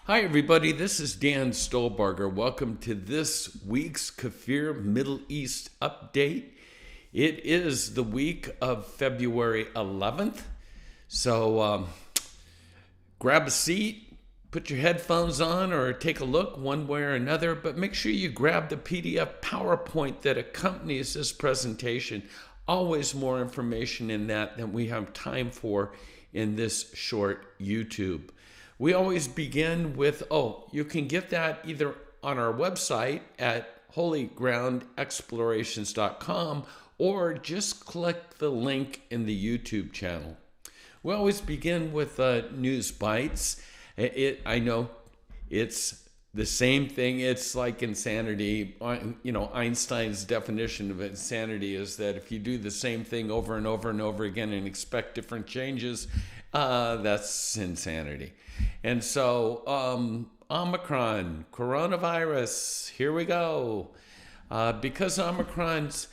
Hi, everybody. This is Dan Stolbarger. Welcome to this week's KFIR Middle East update. It is the week of February 11th. So grab a seat, put your headphones on, or take a look one way or another. But make sure you grab the PDF PowerPoint that accompanies this presentation. Always more information in that than we have time for in this short YouTube. We always begin with, you can get that either on our website at holygroundexplorations.com or just click the link in the YouTube channel. We always begin with news bites. I know it's the same thing. It's like insanity. Einstein's definition of insanity is that if you do the same thing over and over and over again and expect different changes, that's insanity. And so Omicron, coronavirus, here we go. Because Omicron's,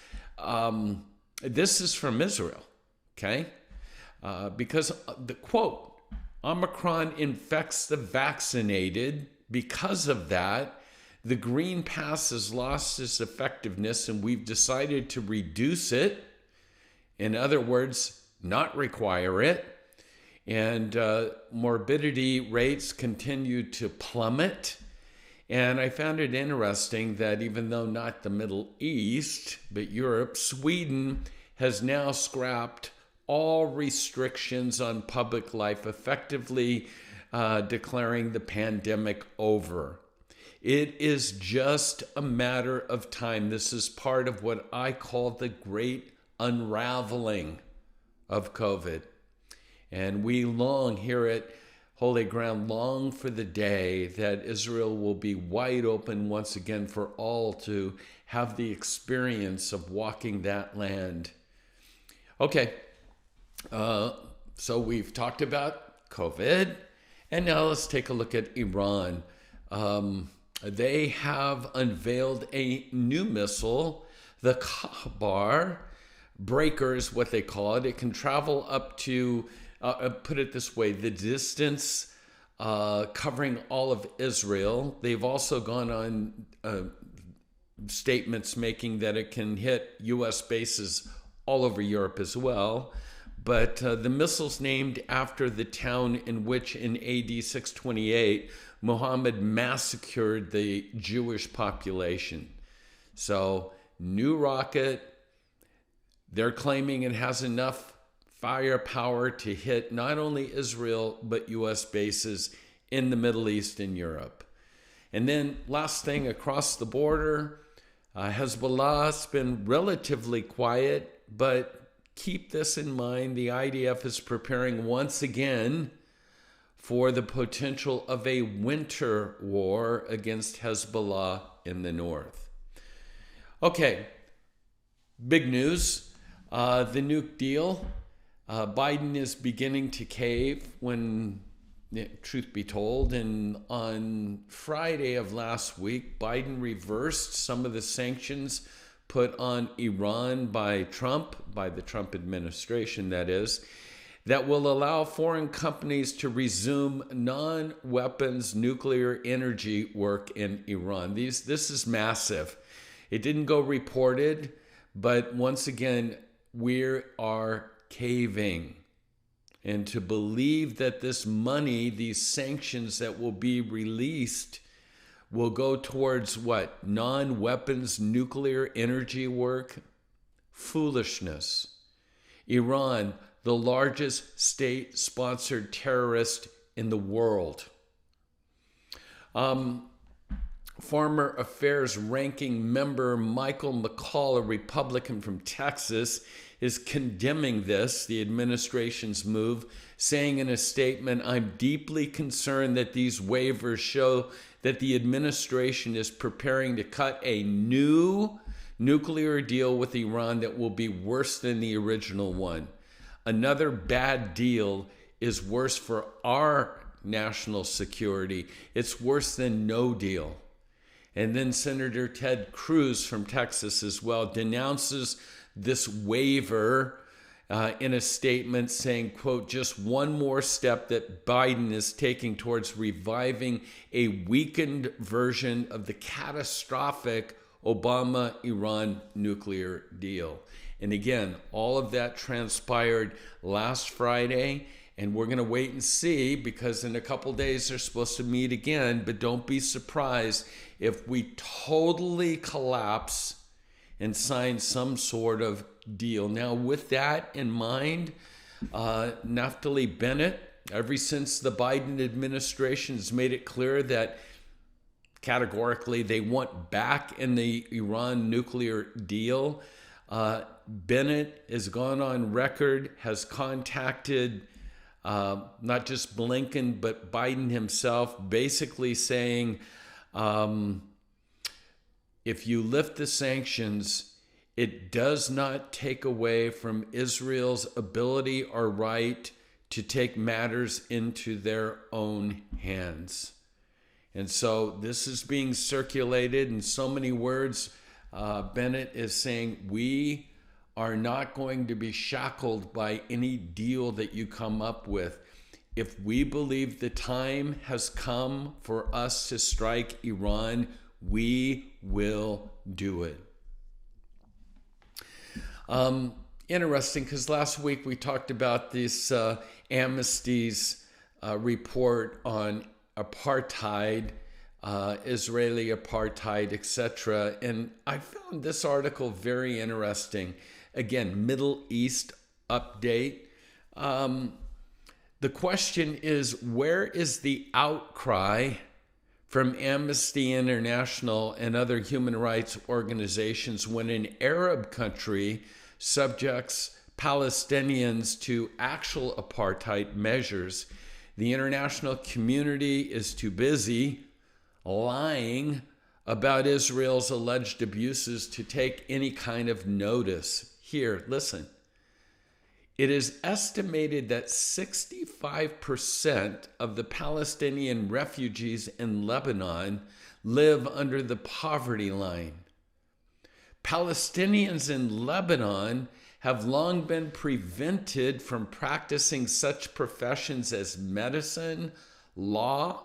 this is from Israel, okay? Because the quote, Omicron infects the vaccinated. Because of that, the green pass has lost its effectiveness and we've decided to reduce it. In other words, not require it. And morbidity rates continue to plummet. And I found it interesting that even though not the Middle East, but Europe, Sweden has now scrapped all restrictions on public life, effectively declaring the pandemic over. It is just a matter of time. This is part of what I call the great unraveling of COVID. And we long here at Holy Ground, long for the day that Israel will be wide open once again for all to have the experience of walking that land. Okay, so we've talked about COVID, and now let's take a look at Iran. They have unveiled a new missile, the KFIR breaker is what they call it. It can travel up to put it this way, the distance covering all of Israel. They've also gone on statements making that it can hit U.S. bases all over Europe as well. But the missile's named after the town in which in AD 628, Muhammad massacred the Jewish population. So, new rocket, they're claiming it has enough firepower to hit not only Israel, but U.S. bases in the Middle East and Europe. And then last thing, across the border, Hezbollah's been relatively quiet, but keep this in mind. The IDF is preparing once again for the potential of a winter war against Hezbollah in the north. Okay, big news, the nuke deal. Biden is beginning to cave when, truth be told, and on Friday of last week, Biden reversed some of the sanctions put on Iran by Trump, by the Trump administration, that is, that will allow foreign companies to resume non-weapons nuclear energy work in Iran. This is massive. It didn't go reported, but once again, we are caving. And to believe that this money, these sanctions that will be released, will go towards what? Non-weapons nuclear energy work? Foolishness. Iran, the largest state-sponsored terrorist in the world. Former Affairs Ranking Member Michael McCall, a Republican from Texas, is condemning this, the administration's move, saying in a statement, "I'm deeply concerned that these waivers show that the administration is preparing to cut a new nuclear deal with Iran that will be worse than the original one. Another bad deal is worse for our national security. It's worse than no deal." And then Senator Ted Cruz from Texas as well denounces this waiver in a statement saying, quote, just one more step that Biden is taking towards reviving a weakened version of the catastrophic Obama-Iran nuclear deal. And again, all of that transpired last Friday, and we're going to wait and see, because in a couple days they're supposed to meet again. But don't be surprised if we totally collapse and sign some sort of deal. Now, with that in mind, Naftali Bennett, ever since the Biden administration has made it clear that categorically they want back in the Iran nuclear deal, Bennett has gone on record, has contacted not just Blinken, but Biden himself, basically saying, if you lift the sanctions, it does not take away from Israel's ability or right to take matters into their own hands. And so this is being circulated in so many words. Bennett is saying, we are not going to be shackled by any deal that you come up with. If we believe the time has come for us to strike Iran, we will do it. Interesting, because last week we talked about this Amnesty's report on apartheid, Israeli apartheid, etc. And I found this article very interesting. Again, Middle East update. The question is, where is the outcry from Amnesty International and other human rights organizations when an Arab country subjects Palestinians to actual apartheid measures? The international community is too busy lying about Israel's alleged abuses to take any kind of notice. Here, listen. It is estimated that 65% of the Palestinian refugees in Lebanon live under the poverty line. Palestinians in Lebanon have long been prevented from practicing such professions as medicine, law,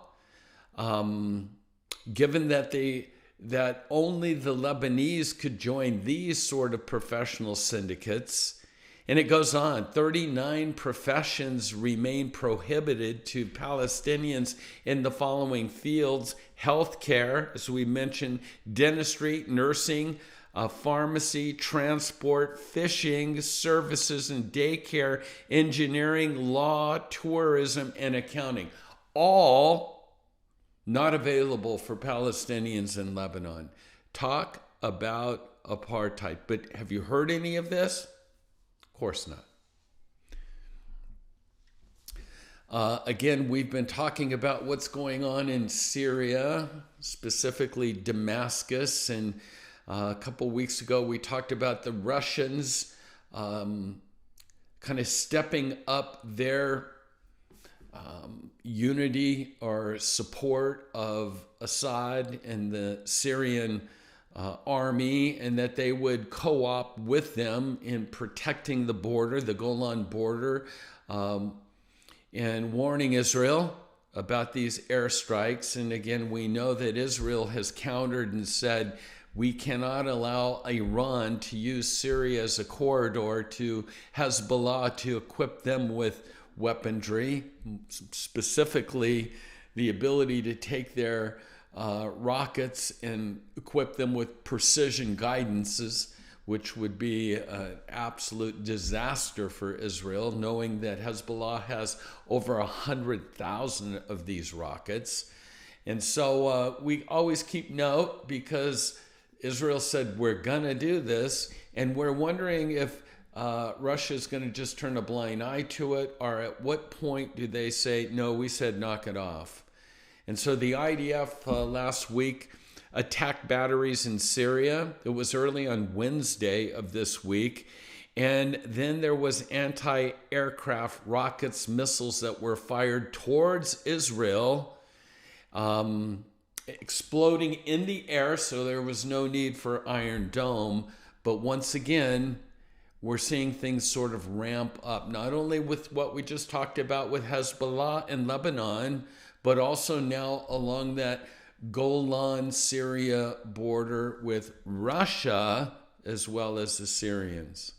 given that only the Lebanese could join these sort of professional syndicates. And it goes on, 39 professions remain prohibited to Palestinians in the following fields: healthcare, as we mentioned, dentistry, nursing, pharmacy, transport, fishing, services and daycare, engineering, law, tourism, and accounting. All not available for Palestinians in Lebanon. Talk about apartheid. But have you heard any of this? Of course not. Again, we've been talking about what's going on in Syria, specifically Damascus, and a couple weeks ago we talked about the Russians kind of stepping up their unity or support of Assad and the Syrian army, and that they would co-op with them in protecting the border, the Golan border, and warning Israel about these airstrikes. And again, we know that Israel has countered and said, we cannot allow Iran to use Syria as a corridor to Hezbollah to equip them with weaponry, specifically the ability to take their rockets and equip them with precision guidances, which would be an absolute disaster for Israel, knowing that Hezbollah has over 100,000 of these rockets. And so we always keep note, because Israel said, we're going to do this, and we're wondering if Russia is going to just turn a blind eye to it, or at what point do they say, no, we said knock it off. And so the IDF last week attacked batteries in Syria. It was early on Wednesday of this week. And then there was anti-aircraft rockets, missiles that were fired towards Israel, exploding in the air, so there was no need for Iron Dome. But once again, we're seeing things sort of ramp up, not only with what we just talked about with Hezbollah in Lebanon, but also now along that Golan Syria border with Russia, as well as the Syrians.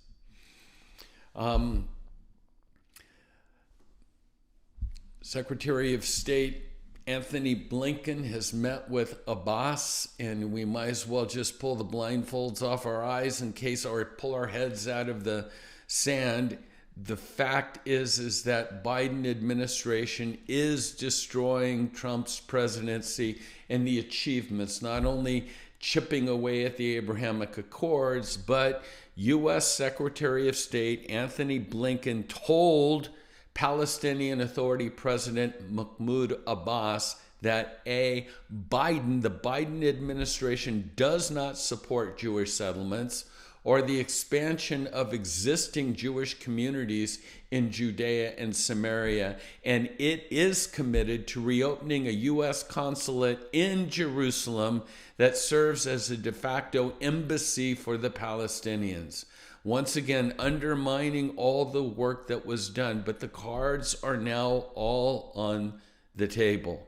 Secretary of State Anthony Blinken has met with Abbas, and we might as well just pull the blindfolds off our eyes in case, or pull our heads out of the sand. The fact is that Biden administration is destroying Trump's presidency and the achievements, not only chipping away at the Abrahamic Accords, but U.S. Secretary of State Anthony Blinken told Palestinian Authority President Mahmoud Abbas that the Biden administration does not support Jewish settlements or the expansion of existing Jewish communities in Judea and Samaria, and it is committed to reopening a U.S. consulate in Jerusalem that serves as a de facto embassy for the Palestinians. Once again, undermining all the work that was done, but the cards are now all on the table.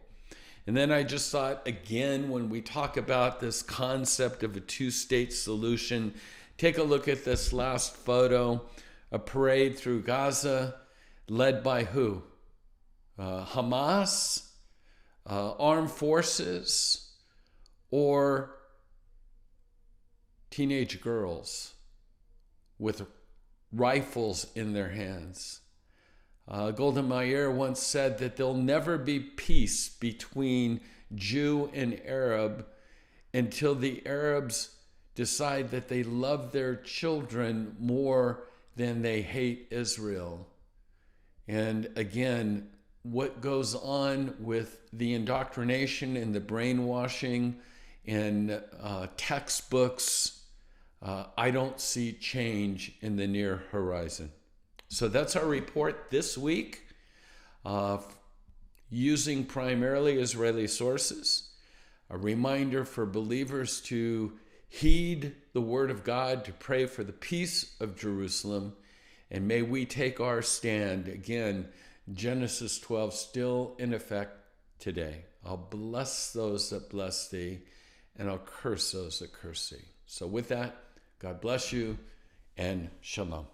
And then I just thought, again, when we talk about this concept of a two-state solution, take a look at this last photo, a parade through Gaza, led by who? Hamas, armed forces, or teenage girls with rifles in their hands. Golda Meir once said that there'll never be peace between Jew and Arab until the Arabs decide that they love their children more than they hate Israel. And again, what goes on with the indoctrination and the brainwashing and textbooks, I don't see change in the near horizon. So that's our report this week, using primarily Israeli sources. A reminder for believers to heed the word of God, to pray for the peace of Jerusalem, and may we take our stand. Again, Genesis 12 still in effect today. I'll bless those that bless thee, and I'll curse those that curse thee. So with that, God bless you, and shalom.